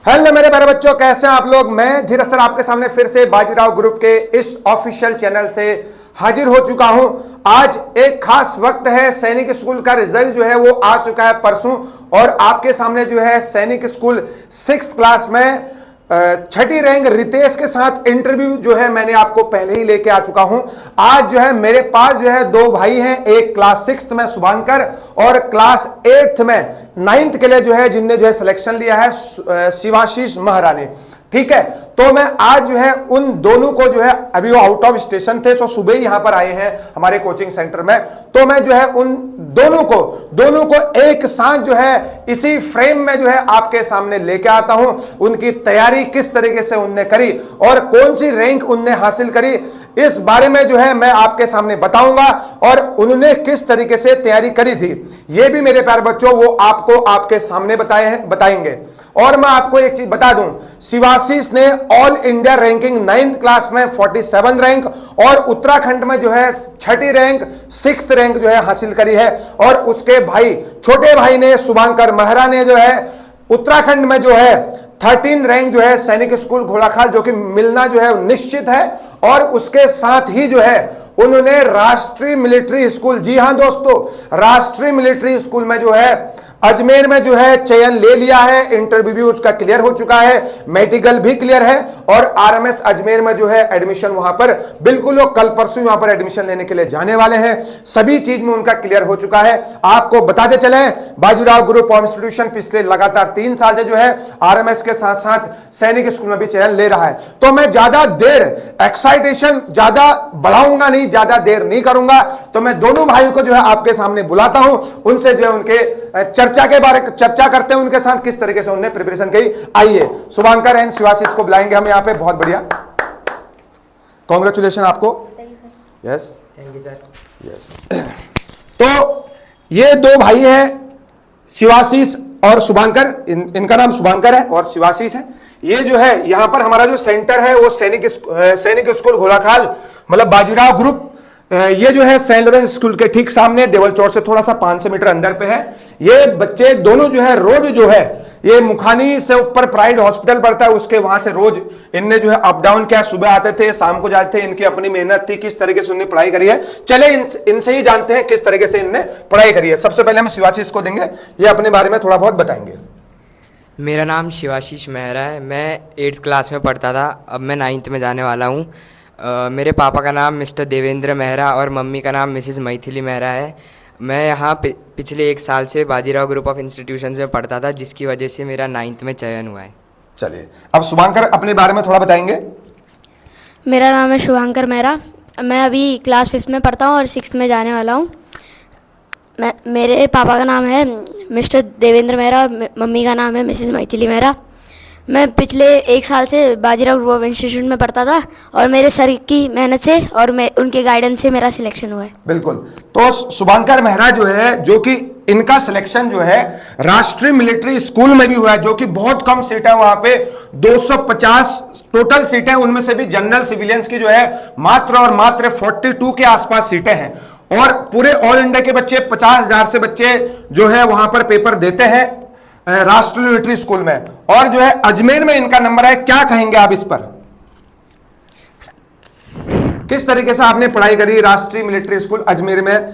Hello मेरे प्यारे बच्चों, कैसे हैं आप लोग। मैं धीरज सर आपके सामने फिर से बाजीराव ग्रुप के इस ऑफिशियल चैनल से हाजिर हो चुका हूं। आज एक खास वक्त है, सैनिक स्कूल का रिजल्ट जो है वो आ चुका है परसों, और आपके सामने जो है सैनिक स्कूल 6th क्लास में छठी रैंक रितेश के साथ इंटरव्यू जो है मैंने आपको पहले ही लेके आ चुका हूं। आज जो है मेरे पास जो है दो भाई हैं, एक क्लास 6th में शुभांकर और क्लास 8th में 9th के लिए जो है जिनने जो है सिलेक्शन लिया है शिवाशीष महरा ने। ठीक है, तो मैं आज जो है उन दोनों को जो है, अभी वो आउट ऑफ स्टेशन थे तो सुबह ही यहां पर आए हैं हमारे कोचिंग सेंटर में, तो मैं जो है उन दोनों को एक साथ जो है इसी फ्रेम में जो है आपके सामने लेके आता हूं। उनकी तैयारी किस तरीके से उनने करी और कौन सी रैंक उनने हासिल करी, इस बारे में जो है मैं आपके सामने बताऊंगा, और उन्होंने किस तरीके से तैयारी करी थी ये भी मेरे प्यारे बच्चों वो आपको आपके सामने बताएंगे। और मैं आपको एक चीज बता दूं, शिवाशीष ने all India ranking 9th class में 47 रैंक और उत्तराखंड में जो है छठी रैंक 6th रैंक जो है हासिल करी है। और उसके भाई, छोटे भाई ने शुभांकर महरा ने जो है उत्तराखंड में जो है 13 रैंक जो है सैनिक स्कूल घोड़ाखाल, जो कि मिलना जो है निश्चित है। और उसके साथ ही जो है उन्होंने राष्ट्रीय मिलिट्री स्कूल, जी हां दोस्तों, राष्ट्रीय मिलिट्री स्कूल में जो है अजमेर में जो है चयन ले लिया है। इंटरव्यू भी उसका क्लियर हो चुका है, मेडिकल भी क्लियर है, और आरएमएस अजमेर में जो है एडमिशन वहां पर बिल्कुल वो कल परसों वहां पर एडमिशन लेने के लिए जाने वाले हैं। सभी चीज में उनका क्लियर हो चुका है। आपको बताते चले, बाजीराव ग्रुप ऑफ इंस्टीट्यूशन पिछले लगातार 3 साल से जो है आरएमएस के साथ साथ सैनिक स्कूल में भी चयन ले रहा है। तो मैं ज्यादा देर एक्साइटेशन ज्यादा बढ़ाऊंगा नहीं, ज्यादा देर नहीं करूंगा, तो मैं दोनों भाइयों को जो है आपके सामने बुलाता हूं, उनसे जो है उनके चर्चा करते हैं उनके साथ किस तरीके से उन्होंने प्रिपरेशन की। आइए शुभांकर एंड शिवाशीष को बुलाएंगे हम यहाँ पे। बहुत बढ़िया, कांग्रेचुलेशन आपको। Yes, thank you sir. Yes. तो ये दो भाई हैं, शिवाशीष और शुभांकर। इनका नाम शुभांकर है और शिवाशीष है। ये जो है यहाँ पर हमारा जो सेंटर है वो सैनिक स्कूल घोड़ाखाल, मतलब बाजीराव ग्रुप, ये जो है सेंट लॉरेंस स्कूल के ठीक सामने देवल चौक से थोड़ा सा 500 मीटर अंदर पे है। ये बच्चे दोनों जो है रोज जो है ये मुखानी से ऊपर प्राइड हॉस्पिटल पड़ता है, उसके वहां से रोज इनने जो है अप डाउन किया। सुबह आते थे, शाम को जाते थे। इनकी अपनी मेहनत थी, किस तरीके से उन्होंने पढ़ाई करी है। चले इनसे ही जानते हैं किस तरीके से इनने पढ़ाई करी है। सबसे पहले हम शिवाशीष को देंगे, ये अपने बारे में थोड़ा बहुत बताएंगे। मेरा नाम शिवाशीष मेहरा है। मैं 8th क्लास में पढ़ता था, अब मैं 9th में जाने वाला हूँ। मेरे पापा का नाम मिस्टर देवेंद्र मेहरा और मम्मी का नाम मिसेस मैथिली मेहरा है। मैं यहाँ पिछले 1 साल से बाजीराव ग्रुप ऑफ इंस्टीट्यूशन में पढ़ता था, जिसकी वजह से मेरा 9th में चयन हुआ है। चलिए, अब शुभांकर अपने बारे में थोड़ा बताएंगे। मेरा नाम है शुभांकर मेहरा। मैं अभी क्लास 5th में पढ़ता हूँ और 6th में जाने वाला हूँ। मेरे पापा का नाम है मिस्टर देवेंद्र मेहरा और मम्मी का नाम है मिसेस मैथिली मेहरा। मैं पिछले 1 साल से बाजीराव ग्रुप ऑफ इंस्टीट्यूशन में पढ़ता था और मेरे सर की मेहनत से और उनके गाइडेंस से मेरा सिलेक्शन हुआ है। बिल्कुल। तो शुभांकर मेहरा जो है, जो कि इनका सिलेक्शन जो है राष्ट्रीय मिलिट्री स्कूल में भी हुआ है, जो कि बहुत कम सीट है वहां पे, 250 टोटल सीटें, उनमें से भी जनरल सिविलियंस की जो है मात्र और मात्र 42 के आसपास सीटें हैं। और पूरे ऑल इंडिया के बच्चे 50,000 से बच्चे जो है वहां पर पेपर देते हैं राष्ट्रीय मिलिट्री स्कूल में। और जो है अजमेर में इनका नंबर है। क्या कहेंगे आप इस पर, किस तरीके से आपने पढ़ाई करी राष्ट्रीय मिलिट्री स्कूल अजमेर में?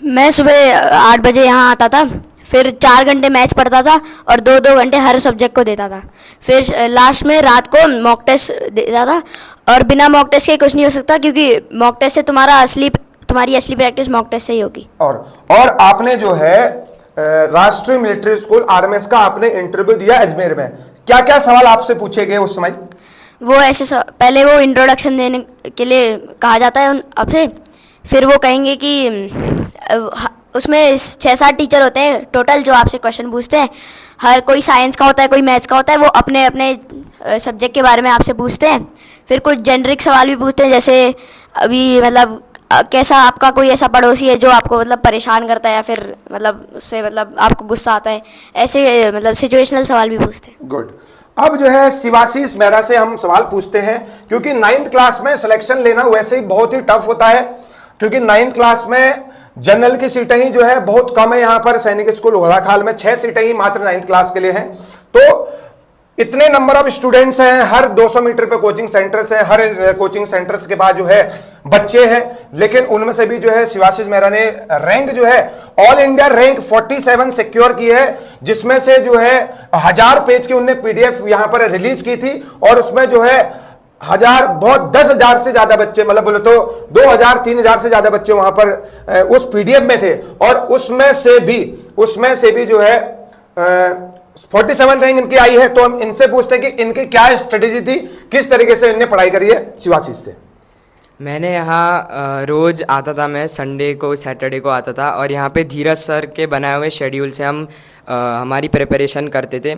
मैं सुबह 8 बजे यहाँ आता था, फिर 4 घंटे मैथ्स पढ़ता था और 2-2 घंटे हर सब्जेक्ट को देता था। फिर लास्ट में रात को मॉक टेस्ट देता था, और बिना मॉक टेस्ट के कुछ नहीं हो सकता, क्योंकि मॉक टेस्ट से तुम्हारी असली प्रैक्टिस मॉक टेस्ट से ही होगी। और आपने जो है राष्ट्रीय मिलिट्री स्कूल आरएमएस का आपने इंटरव्यू दिया अजमेर में। क्या क्या सवाल आपसे पूछे गए उस समय? वो ऐसे पहले वो इंट्रोडक्शन देने के लिए कहा जाता है आपसे, फिर वो कहेंगे कि उसमें 6-7 टीचर होते हैं टोटल जो आपसे क्वेश्चन पूछते हैं। हर कोई साइंस का होता है, कोई मैथ्स का होता है, वो अपने अपने सब्जेक्ट के बारे में आपसे पूछते हैं। फिर कुछ जेनरिक सवाल भी पूछते हैं, जैसे अभी मतलब कैसा आपका कोई ऐसा पड़ोसी है जो आपको मतलब परेशान करता है, या फिर मतलब उससे मतलब आपको गुस्सा आता है, ऐसे मतलब सिचुएशनल सवाल भी पूछते हैं। गुड। अब जो है शिवाशीष मेहरा से हम सवाल पूछते हैं, क्योंकि 9th क्लास में सिलेक्शन लेना वैसे ही बहुत ही टफ होता है, क्योंकि 9th क्लास में जनरल की सीटें ही जो है बहुत कम है। यहाँ पर सैनिक स्कूल घोड़ाखाल में 6 सीटें ही मात्र 9th क्लास के लिए हैं। तो इतने नंबर ऑफ स्टूडेंट्स हैं, हर 200 मीटर पे कोचिंग सेंटर्स हैं, हर कोचिंग सेंटर्स के बाद जो है बच्चे हैं, लेकिन उनमें से भी जो है शिवाशीष मेहरा ने रैंक जो है ऑल इंडिया रैंक 47 सिक्योर की है, जिसमें से जो है 1000 पेज की उनने पीडीएफ यहां पर रिलीज की थी और उसमें जो है 10,000 से ज्यादा बच्चे, मतलब बोले तो 2,000-3,000 से ज्यादा बच्चे वहां पर उस पीडीएफ में थे और उसमें से भी जो है 47 रैंक इनकी आई है। तो हम इनसे पूछते हैं कि इनकी क्या स्ट्रेटेजी थी, किस तरीके से इनने पढ़ाई करी है शिवाशीष से। मैंने यहाँ रोज़ आता था, मैं संडे को सैटरडे को आता था और यहाँ पे धीरज सर के बनाए हुए शेड्यूल से हम हमारी प्रिपरेशन करते थे।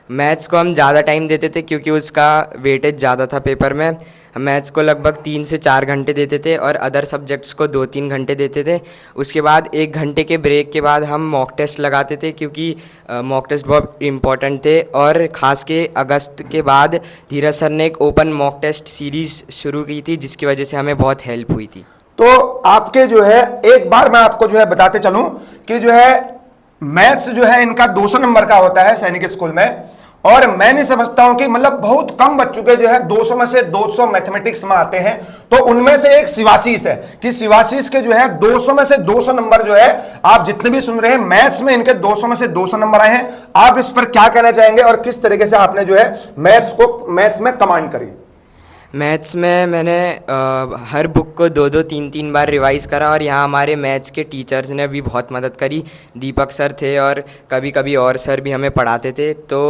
मैथ्स को हम ज़्यादा टाइम देते थे क्योंकि उसका वेटेज ज़्यादा था पेपर में। मैथ्स को लगभग 3 से 4 घंटे देते थे और अदर सब्जेक्ट्स को 2-3 घंटे देते थे। उसके बाद 1 घंटे के ब्रेक के बाद हम मॉक टेस्ट लगाते थे क्योंकि मॉक टेस्ट बहुत इम्पॉर्टेंट थे। और ख़ास के अगस्त के बाद धीरज सर ने एक ओपन मॉक टेस्ट सीरीज़ शुरू की थी, जिसकी वजह से हमें बहुत हेल्प हुई थी। तो आपके जो है एक बार मैं आपको जो है बताते चलूं कि जो है मैथ्स जो है इनका 200 नंबर का होता है सैनिक स्कूल में, और मैं नहीं समझता हूं कि मतलब बहुत कम बच्चों के जो है 200 में से 200 मैथमेटिक्स में आते हैं। तो उनमें से एक शिवाशीष है कि शिवाशीष के जो है 200 में से 200 नंबर जो है, आप जितने भी सुन रहे हैं मैथ्स में इनके 200 में से 200 नंबर आए हैं। आप इस पर क्या कहना चाहेंगे और किस तरीके से आपने जो है मैथ्स में कमांड करी? मैथ्स में मैंने हर बुक को 2-2 3-3 बार रिवाइज़ करा और यहाँ हमारे मैथ्स के टीचर्स ने भी बहुत मदद करी। दीपक सर थे और कभी कभी और सर भी हमें पढ़ाते थे। तो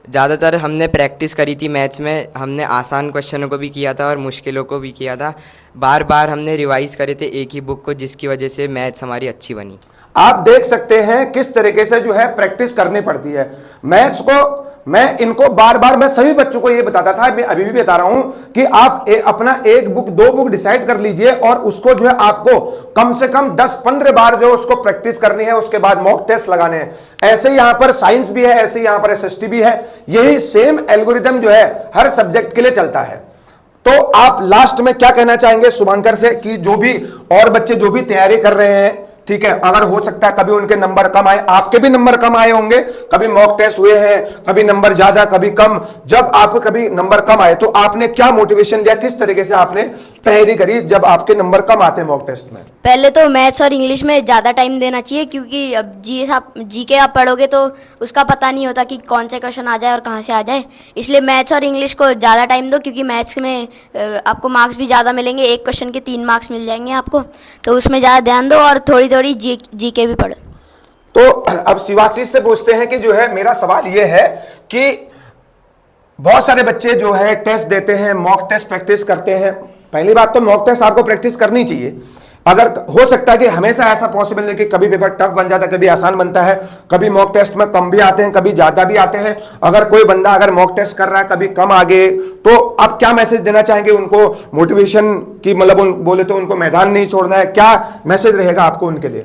ज़्यादातर हमने प्रैक्टिस करी थी मैथ्स में। हमने आसान क्वेश्चनों को भी किया था और मुश्किलों को भी किया था। बार बार हमने रिवाइज़ करे थे एक ही बुक को, जिसकी वजह से मैथ्स हमारी अच्छी बनी। आप देख सकते हैं किस तरीके से जो है प्रैक्टिस करनी पड़ती है मैथ्स को। मैं इनको बार बार मैं सभी बच्चों को ये बताता था, मैं अभी भी बता रहा हूं कि आप अपना एक बुक 2 बुक डिसाइड कर लीजिए और उसको जो है आपको कम से कम 10-15 बार जो उसको प्रैक्टिस करनी है, उसके बाद मॉक टेस्ट लगाने हैं। ऐसे ही यहां पर साइंस भी है, ऐसे ही यहां पर एसएसटी भी है। यही सेम एल्गोरिदम जो है हर सब्जेक्ट के लिए चलता है। तो आप लास्ट में क्या कहना चाहेंगे शुभांकर से कि जो भी और बच्चे जो भी तैयारी कर रहे हैं, ठीक है, अगर हो सकता है कभी उनके नंबर कम आए, आपके भी नंबर कम आए होंगे, कभी मॉक टेस्ट हुए हैं, कभी नंबर ज्यादा कभी कम, जब आपको कभी नंबर कम आए तो आपने क्या मोटिवेशन लिया, किस तरीके से आपने तैयारी करी जब आपके नंबर कम आते हैं मॉक टेस्ट में? पहले तो मैथ्स और इंग्लिश में ज़्यादा टाइम देना चाहिए, क्योंकि अब जीके आप पढ़ोगे तो उसका पता नहीं होता कि कौन से क्वेश्चन आ जाए और कहाँ से आ जाए। इसलिए मैथ्स और इंग्लिश को ज़्यादा टाइम दो, क्योंकि मैथ्स में आपको मार्क्स भी ज़्यादा मिलेंगे। एक क्वेश्चन के 3 मार्क्स मिल जाएंगे आपको, तो उसमें ज़्यादा ध्यान दो और थोड़ी थोड़ी जीके भी पढ़ो। तो अब शिवाशीष से पूछते हैं कि जो है मेरा सवाल ये है कि बहुत सारे बच्चे जो है टेस्ट देते हैं, मॉक टेस्ट प्रैक्टिस करते हैं। पहली बात तो मॉक टेस्ट आपको प्रैक्टिस करनी चाहिए। अगर हो सकता है कि हमेशा ऐसा पॉसिबल नहीं कि कभी पेपर टफ बन जाता है, कभी आसान बनता है, कभी मॉक टेस्ट में कम भी आते हैं, कभी ज्यादा भी आते हैं। अगर कोई बंदा अगर मॉक टेस्ट कर रहा है कभी कम आगे, तो आप क्या मैसेज देना चाहेंगे उनको मोटिवेशन की, मतलब बोले तो उनको मैदान नहीं छोड़ना है, क्या मैसेज रहेगा आपको उनके लिए?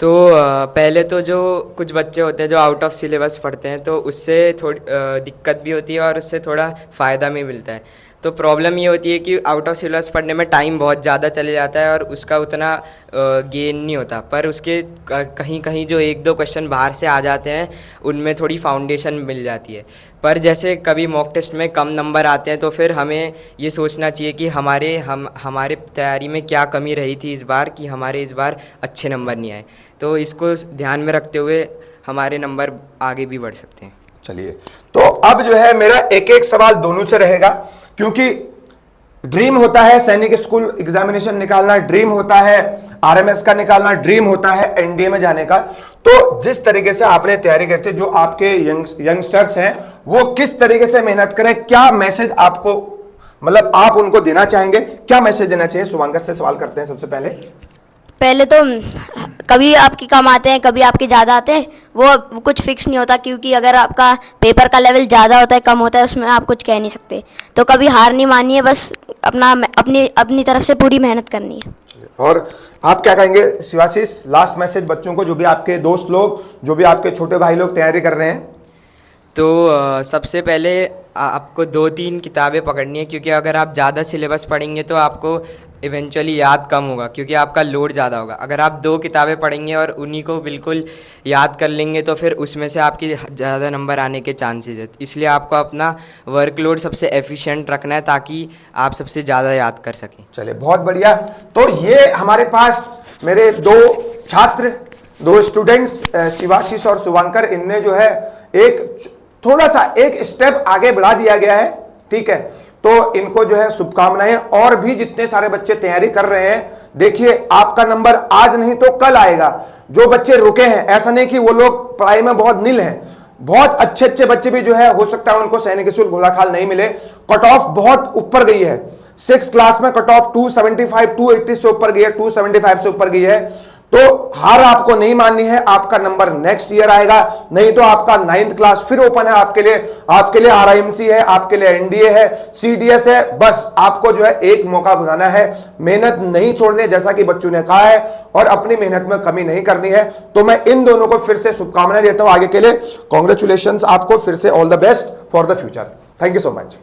तो पहले तो जो कुछ बच्चे होते हैं जो आउट ऑफ सिलेबस पढ़ते हैं, तो उससे थोड़ी दिक्कत भी होती है और उससे थोड़ा फ़ायदा भी मिलता है। तो प्रॉब्लम ये होती है कि आउट ऑफ सिलेबस पढ़ने में टाइम बहुत ज़्यादा चले जाता है और उसका उतना गेन नहीं होता। पर उसके कहीं कहीं जो 1-2 क्वेश्चन बाहर से आ जाते हैं, उनमें थोड़ी फाउंडेशन मिल जाती है। पर जैसे कभी मॉक टेस्ट में कम नंबर आते हैं, तो फिर हमें ये सोचना चाहिए कि हमारे तैयारी में क्या कमी रही थी इस बार, कि हमारे इस बार अच्छे नंबर नहीं आए। तो इसको ध्यान में रखते हुए हमारे नंबर आगे भी बढ़ सकते हैं। चलिए, तो अब जो है मेरा एक एक सवाल दोनों से रहेगा, क्योंकि ड्रीम होता है सैनिक स्कूल एग्जामिनेशन निकालना, ड्रीम होता है आरएमएस का निकालना, ड्रीम होता है एनडीए में जाने का। तो जिस तरीके से आपने तैयारी करते, जो आपके यंगस्टर्स हैं वो किस तरीके से मेहनत करें, क्या मैसेज आपको, मतलब आप उनको देना चाहेंगे, क्या मैसेज देना चाहिए? शुभांकर से सवाल करते हैं सबसे पहले तो कभी आपके कम आते हैं, कभी आपके ज़्यादा आते हैं, वो कुछ फिक्स नहीं होता, क्योंकि अगर आपका पेपर का लेवल ज़्यादा होता है कम होता है, उसमें आप कुछ कह नहीं सकते। तो कभी हार नहीं माननी है, बस अपनी तरफ से पूरी मेहनत करनी है। और आप क्या कहेंगे शिवाशीष, लास्ट मैसेज बच्चों को, जो भी आपके दोस्त लोग, जो भी आपके छोटे भाई लोग तैयारी कर रहे हैं? तो सबसे पहले आपको 2-3 किताबें पकड़नी है, क्योंकि अगर आप ज़्यादा सिलेबस पढ़ेंगे तो आपको इवेंचुअली याद कम होगा, क्योंकि आपका लोड ज़्यादा होगा। अगर आप 2 किताबें पढ़ेंगे और उन्हीं को बिल्कुल याद कर लेंगे तो फिर उसमें से आपके ज़्यादा नंबर आने के चांसेस है। इसलिए आपको अपना वर्कलोड सबसे एफिशिएंट रखना है ताकि आप सबसे ज़्यादा याद कर सकें। चलिए बहुत बढ़िया। तो ये हमारे पास मेरे 2 छात्र, 2 स्टूडेंट्स शिवाशीष और शुभांकर, इनने जो है एक थोड़ा सा एक स्टेप आगे बढ़ा दिया गया है, ठीक है। तो इनको जो है शुभकामनाएं। और भी जितने सारे बच्चे तैयारी कर रहे हैं, देखिए आपका नंबर आज नहीं तो कल आएगा। जो बच्चे रुके हैं, ऐसा नहीं कि वो लोग पढ़ाई में बहुत नील हैं, बहुत अच्छे अच्छे बच्चे भी जो है हो सकता है उनको सैनिक स्कूल घोलाखाल नहीं मिले। कट ऑफ बहुत ऊपर गई है, 6 क्लास में कट ऑफ 275 280 से ऊपर गई है, 275 से ऊपर गई है। तो हार आपको नहीं माननी है, आपका नंबर नेक्स्ट ईयर आएगा। नहीं तो आपका 9th क्लास फिर ओपन है आपके लिए RIMC है, आपके लिए NDA है, CDS है। बस आपको जो है एक मौका बनाना है, मेहनत नहीं छोड़नी, जैसा कि बच्चों ने कहा है, और अपनी मेहनत में कमी नहीं करनी है। तो मैं इन दोनों को फिर से शुभकामनाएं देता हूं आगे के लिए। कॉन्ग्रेचुलेशंस आपको फिर से, all the best for the future. Thank you so much.